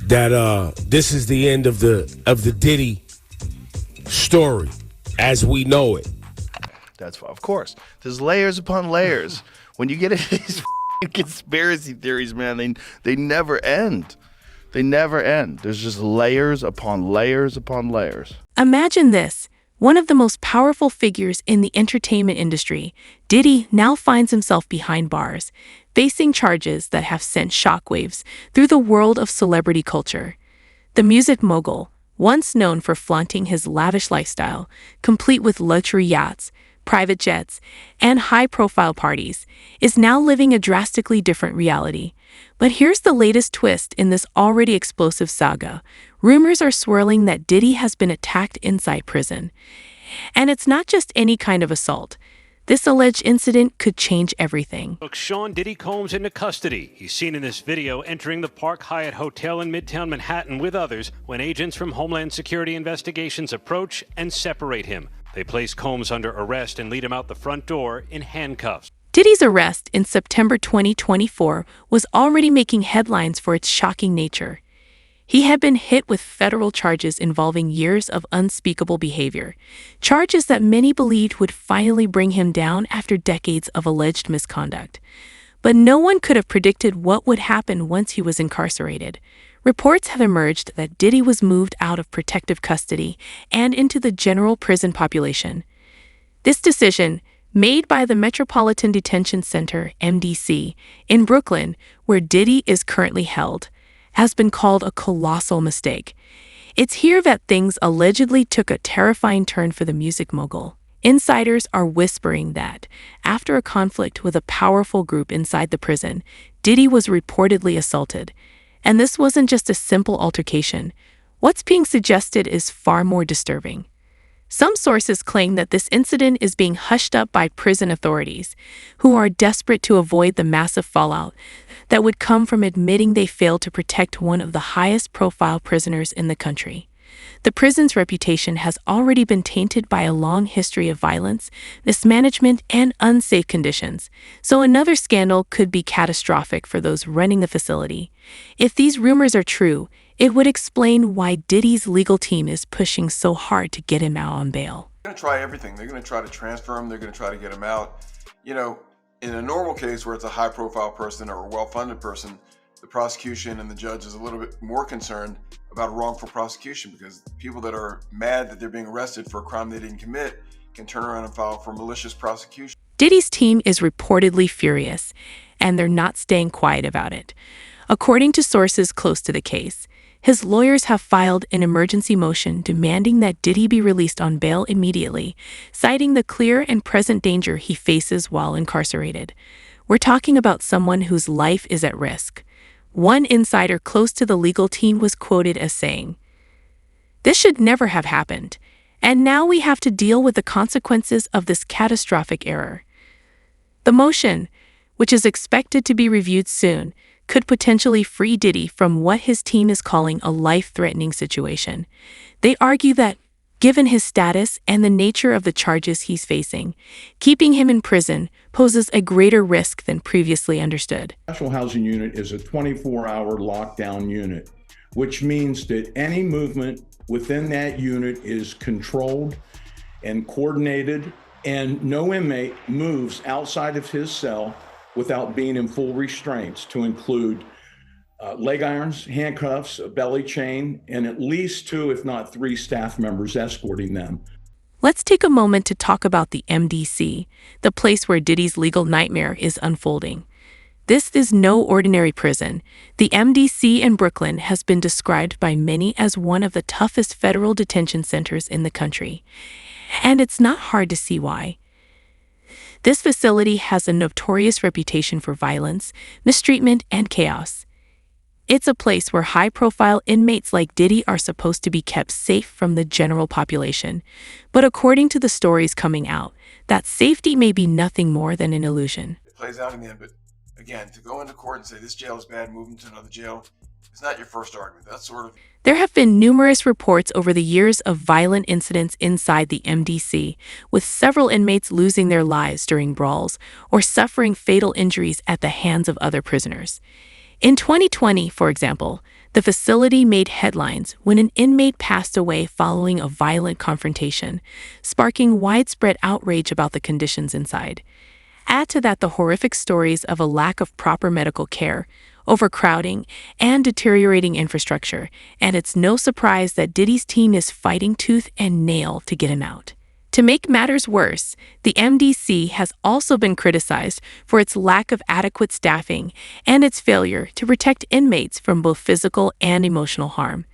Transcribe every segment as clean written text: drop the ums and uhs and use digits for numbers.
that this is the end of the Diddy story as we know it. That's why, of course. There's layers upon layers. When you get into these conspiracy theories, man, they never end. They never end. There's just layers upon layers upon layers. Imagine this. One of the most powerful figures in the entertainment industry, Diddy, now finds himself behind bars, facing charges that have sent shockwaves through the world of celebrity culture. The music mogul, once known for flaunting his lavish lifestyle, complete with luxury yachts, private jets, and high-profile parties, is now living a drastically different reality. But here's the latest twist in this already explosive saga. Rumors are swirling that Diddy has been attacked inside prison. And it's not just any kind of assault. This alleged incident could change everything. Took Sean Diddy Combs into custody. He's seen in this video entering the Park Hyatt Hotel in Midtown Manhattan with others when agents from Homeland Security Investigations approach and separate him. They place Combs under arrest and lead him out the front door in handcuffs. Diddy's arrest in September 2024 was already making headlines for its shocking nature. He had been hit with federal charges involving years of unspeakable behavior, charges that many believed would finally bring him down after decades of alleged misconduct. But no one could have predicted what would happen once he was incarcerated. Reports have emerged that Diddy was moved out of protective custody and into the general prison population. This decision, made by the Metropolitan Detention Center, MDC, in Brooklyn, where Diddy is currently held, has been called a colossal mistake. It's here that things allegedly took a terrifying turn for the music mogul. Insiders are whispering that, after a conflict with a powerful group inside the prison, Diddy was reportedly assaulted. And this wasn't just a simple altercation. What's being suggested is far more disturbing. Some sources claim that this incident is being hushed up by prison authorities, who are desperate to avoid the massive fallout that would come from admitting they failed to protect one of the highest-profile prisoners in the country. The prison's reputation has already been tainted by a long history of violence, mismanagement, and unsafe conditions, so another scandal could be catastrophic for those running the facility. If these rumors are true, it would explain why Diddy's legal team is pushing so hard to get him out on bail. They're going to try everything. They're going to try to transfer him. They're going to try to get him out. You know, in a normal case where it's a high-profile person or a well-funded person, the prosecution and the judge is a little bit more concerned about a wrongful prosecution because people that are mad that they're being arrested for a crime they didn't commit can turn around and file for malicious prosecution. Diddy's team is reportedly furious, and they're not staying quiet about it. According to sources close to the case, his lawyers have filed an emergency motion demanding that Diddy be released on bail immediately, citing the clear and present danger he faces while incarcerated. We're talking about someone whose life is at risk. One insider close to the legal team was quoted as saying, "This should never have happened, and now we have to deal with the consequences of this catastrophic error." The motion, which is expected to be reviewed soon, could potentially free Diddy from what his team is calling a life-threatening situation. They argue that, given his status and the nature of the charges he's facing, keeping him in prison poses a greater risk than previously understood. Special housing unit is a 24-hour lockdown unit, which means that any movement within that unit is controlled and coordinated, and no inmate moves outside of his cell without being in full restraints, to include leg irons, handcuffs, a belly chain, and at least 2, if not 3 staff members escorting them. Let's take a moment to talk about the MDC, the place where Diddy's legal nightmare is unfolding. This is no ordinary prison. The MDC in Brooklyn has been described by many as one of the toughest federal detention centers in the country. And it's not hard to see why. This facility has a notorious reputation for violence, mistreatment, and chaos. It's a place where high-profile inmates like Diddy are supposed to be kept safe from the general population. But according to the stories coming out, that safety may be nothing more than an illusion. It plays out in the end, but again, to go into court and say this jail is bad, move them to another jail, it's not your first argument. That's sort of... There have been numerous reports over the years of violent incidents inside the MDC, with several inmates losing their lives during brawls or suffering fatal injuries at the hands of other prisoners. In 2020, for example, the facility made headlines when an inmate passed away following a violent confrontation, sparking widespread outrage about the conditions inside. Add to that the horrific stories of a lack of proper medical care, overcrowding, and deteriorating infrastructure, and it's no surprise that Diddy's team is fighting tooth and nail to get him out. To make matters worse, the MDC has also been criticized for its lack of adequate staffing and its failure to protect inmates from both physical and emotional harm.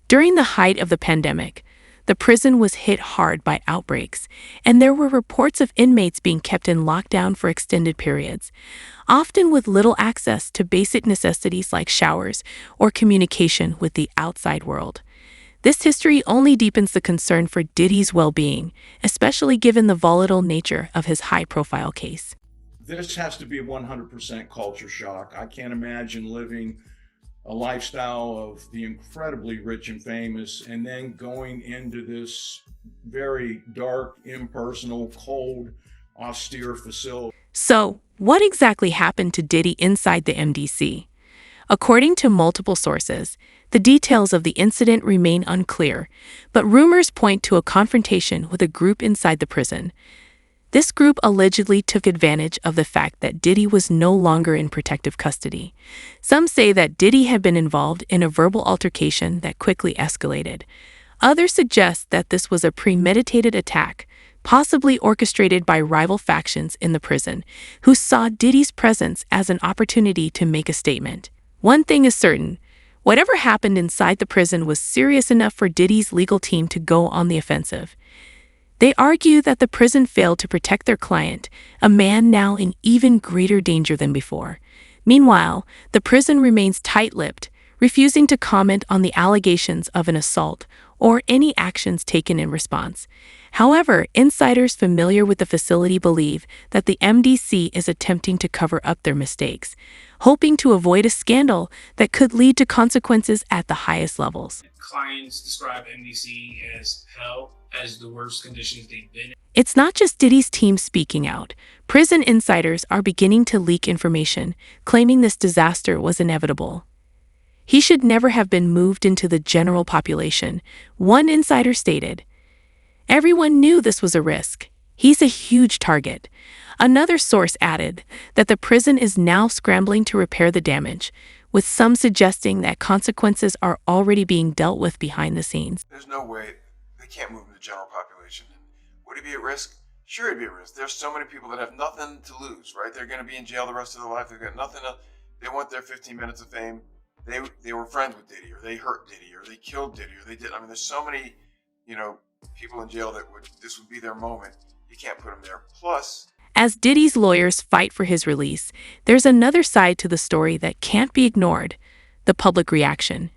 During the height of the pandemic, the prison was hit hard by outbreaks, and there were reports of inmates being kept in lockdown for extended periods, often with little access to basic necessities like showers or communication with the outside world. This history only deepens the concern for Diddy's well-being, especially given the volatile nature of his high-profile case. This has to be a 100% culture shock. I can't imagine living a lifestyle of the incredibly rich and famous and then going into this very dark, impersonal, cold, austere facility. So, what exactly happened to Diddy inside the MDC? According to multiple sources, the details of the incident remain unclear, but rumors point to a confrontation with a group inside the prison. This group allegedly took advantage of the fact that Diddy was no longer in protective custody. Some say that Diddy had been involved in a verbal altercation that quickly escalated. Others suggest that this was a premeditated attack, possibly orchestrated by rival factions in the prison, who saw Diddy's presence as an opportunity to make a statement. One thing is certain: whatever happened inside the prison was serious enough for Diddy's legal team to go on the offensive. They argue that the prison failed to protect their client, a man now in even greater danger than before. Meanwhile, the prison remains tight-lipped, refusing to comment on the allegations of an assault or any actions taken in response. However, insiders familiar with the facility believe that the MDC is attempting to cover up their mistakes, hoping to avoid a scandal that could lead to consequences at the highest levels. Clients describe MDC as hell, as the worst conditions they've been in. It's not just Diddy's team speaking out. Prison insiders are beginning to leak information, claiming this disaster was inevitable. He should never have been moved into the general population, one insider stated. Everyone knew this was a risk. He's a huge target. Another source added that the prison is now scrambling to repair the damage, with some suggesting that consequences are already being dealt with behind the scenes. There's no way they can't move in the general population. Would he be at risk? Sure, he'd be at risk. There's so many people that have nothing to lose, right? They're going to be in jail the rest of their life. They've got nothing to. They want their 15 minutes of fame. They were friends with Diddy, or they hurt Diddy, or they killed Diddy, or they did. I mean, there's so many, people in jail that this would be their moment. You can't put them there. Plus, as Diddy's lawyers fight for his release, there's another side to the story that can't be ignored: the public reaction.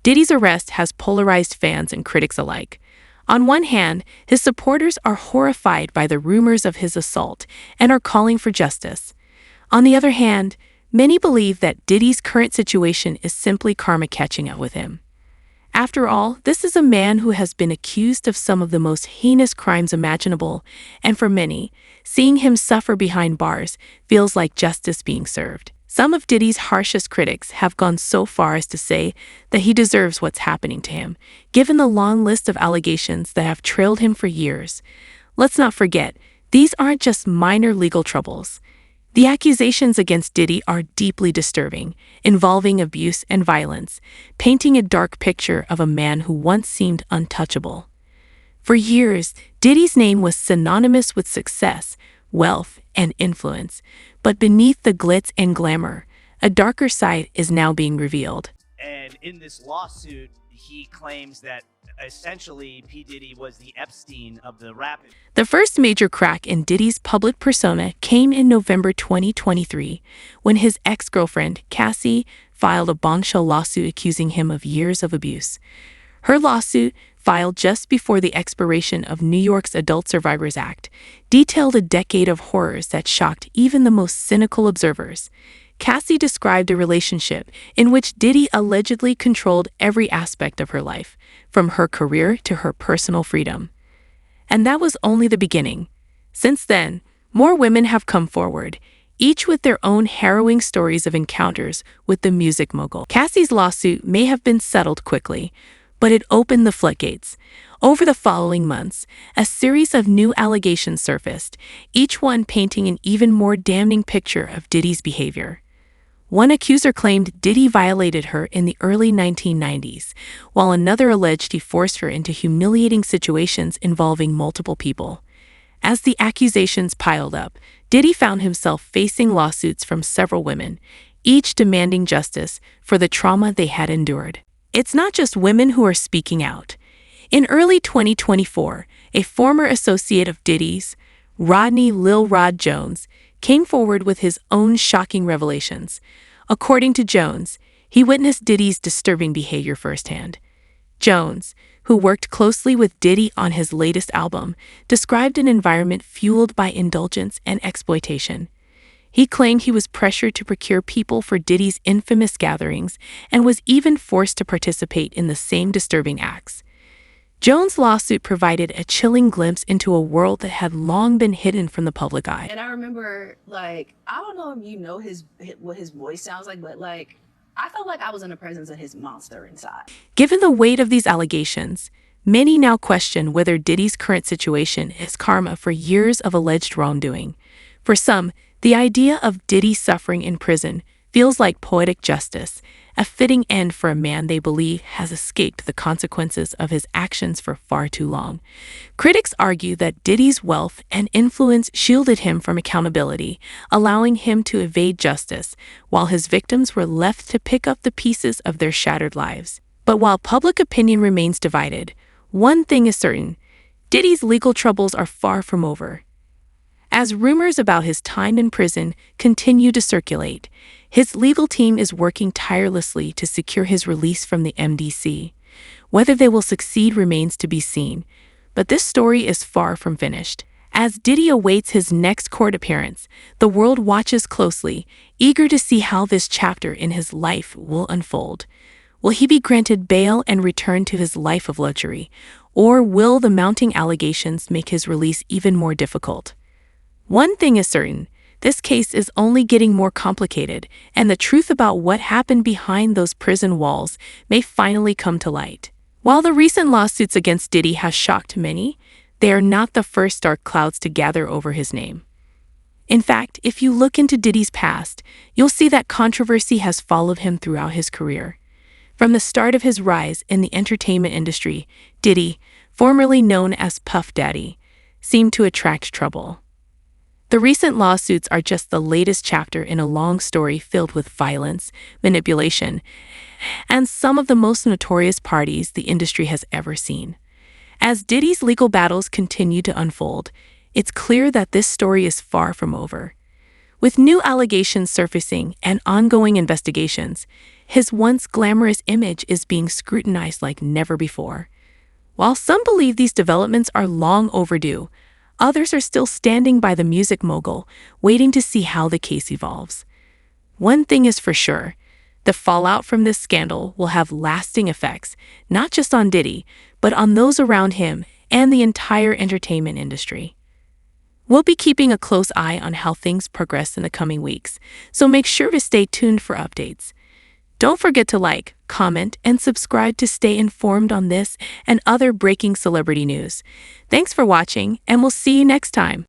Diddy's arrest has polarized fans and critics alike. On one hand, his supporters are horrified by the rumors of his assault and are calling for justice. On the other hand, many believe that Diddy's current situation is simply karma catching up with him. After all, this is a man who has been accused of some of the most heinous crimes imaginable, and for many, seeing him suffer behind bars feels like justice being served. Some of Diddy's harshest critics have gone so far as to say that he deserves what's happening to him, given the long list of allegations that have trailed him for years. Let's not forget, these aren't just minor legal troubles. The accusations against Diddy are deeply disturbing, involving abuse and violence, painting a dark picture of a man who once seemed untouchable. For years, Diddy's name was synonymous with success, wealth, and influence, but beneath the glitz and glamour, a darker side is now being revealed. And in this lawsuit, he claims that essentially P. Diddy was the Epstein of the rap. The first major crack in Diddy's public persona came in November 2023, when his ex-girlfriend, Cassie, filed a bombshell lawsuit accusing him of years of abuse. Her lawsuit, filed just before the expiration of New York's Adult Survivors Act, detailed a decade of horrors that shocked even the most cynical observers. Cassie described a relationship in which Diddy allegedly controlled every aspect of her life, from her career to her personal freedom. And that was only the beginning. Since then, more women have come forward, each with their own harrowing stories of encounters with the music mogul. Cassie's lawsuit may have been settled quickly, but it opened the floodgates. Over the following months, a series of new allegations surfaced, each one painting an even more damning picture of Diddy's behavior. One accuser claimed Diddy violated her in the early 1990s, while another alleged he forced her into humiliating situations involving multiple people. As the accusations piled up, Diddy found himself facing lawsuits from several women, each demanding justice for the trauma they had endured. It's not just women who are speaking out. In early 2024, a former associate of Diddy's, Rodney Lil Rod Jones, came forward with his own shocking revelations. According to Jones, he witnessed Diddy's disturbing behavior firsthand. Jones, who worked closely with Diddy on his latest album, described an environment fueled by indulgence and exploitation. He claimed he was pressured to procure people for Diddy's infamous gatherings and was even forced to participate in the same disturbing acts. Jones' lawsuit provided a chilling glimpse into a world that had long been hidden from the public eye. And I remember, I don't know if you know what his voice sounds like, but I felt like I was in the presence of his monster inside. Given the weight of these allegations, many now question whether Diddy's current situation is karma for years of alleged wrongdoing. For some, the idea of Diddy suffering in prison feels like poetic justice, a fitting end for a man they believe has escaped the consequences of his actions for far too long. Critics argue that Diddy's wealth and influence shielded him from accountability, allowing him to evade justice, while his victims were left to pick up the pieces of their shattered lives. But while public opinion remains divided, one thing is certain: Diddy's legal troubles are far from over. As rumors about his time in prison continue to circulate, his legal team is working tirelessly to secure his release from the MDC. Whether they will succeed remains to be seen, but this story is far from finished. As Diddy awaits his next court appearance, the world watches closely, eager to see how this chapter in his life will unfold. Will he be granted bail and return to his life of luxury, or will the mounting allegations make his release even more difficult? One thing is certain: this case is only getting more complicated, and the truth about what happened behind those prison walls may finally come to light. While the recent lawsuits against Diddy have shocked many, they are not the first dark clouds to gather over his name. In fact, if you look into Diddy's past, you'll see that controversy has followed him throughout his career. From the start of his rise in the entertainment industry, Diddy, formerly known as Puff Daddy, seemed to attract trouble. The recent lawsuits are just the latest chapter in a long story filled with violence, manipulation, and some of the most notorious parties the industry has ever seen. As Diddy's legal battles continue to unfold, it's clear that this story is far from over. With new allegations surfacing and ongoing investigations, his once glamorous image is being scrutinized like never before. While some believe these developments are long overdue, others are still standing by the music mogul, waiting to see how the case evolves. One thing is for sure: the fallout from this scandal will have lasting effects, not just on Diddy, but on those around him and the entire entertainment industry. We'll be keeping a close eye on how things progress in the coming weeks, so make sure to stay tuned for updates. Don't forget to like, comment, and subscribe to stay informed on this and other breaking celebrity news. Thanks for watching, and we'll see you next time.